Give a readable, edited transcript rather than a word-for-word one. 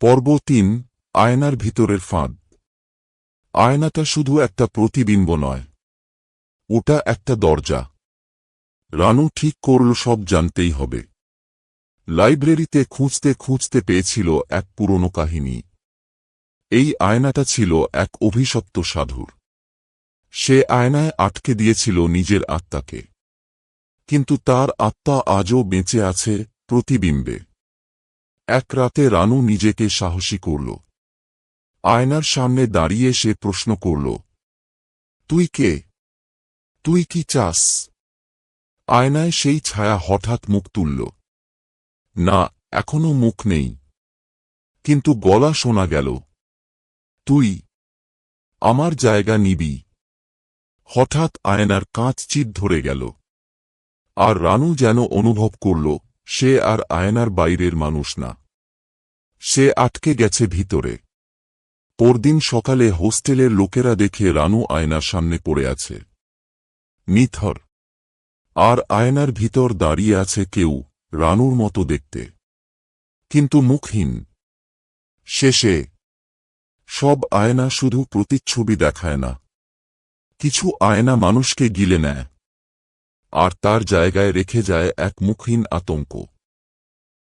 পর্ব ৩ আয়নার ভিতরের ফাঁদ। আয়নাটা শুধু একটা প্রতিবিম্ব নয়, ওটা একটা দরজা। রানু ঠিক করল সব জানতেই হবে। লাইব্রেরিতে খুঁজতে খুঁজতে পেয়েছিল এক পুরনো কাহিনী। এই আয়নাটা ছিল এক অভিশপ্ত সাধুর। সে আয়নায় আটকে দিয়েছিল নিজের আত্মাকে, কিন্তু তার আত্মা আজও বেঁচে আছে প্রতিবিম্বে। এক রাতে রানু নিজেকে সাহসী করল। আয়নার সামনে দাঁড়িয়ে সে প্রশ্ন করল, তুই কে? তুই কি চাস? আয়নায় সেই ছায়া হঠাৎ মুখ তুলল। না, এখনো মুখ নেই, কিন্তু গলা শোনা গেল, তুই আমার জায়গা নিবি। হঠাৎ আয়নার কাঁচ চির ধরে গেল, আর রানু যেন অনুভব করল সে আর আয়নার বাইরের মানুষ না, সে আটকে গেছে ভিতরে। পরদিন সকালে হোস্টেলের লোকেরা দেখে রানু আয়নার সামনে পড়ে আছে, নিথর। আর আয়নার ভিতর দাঁড়িয়ে আছে কেউ রানুর মতো দেখতে, কিন্তু মুখহীন। শেষে সব আয়না শুধু প্রতিচ্ছবি দেখায় না, কিছু আয়না মানুষকে গিলে নেয়, আর তার জায়গায় রেখে যায় এক মুখহীন আতঙ্ক।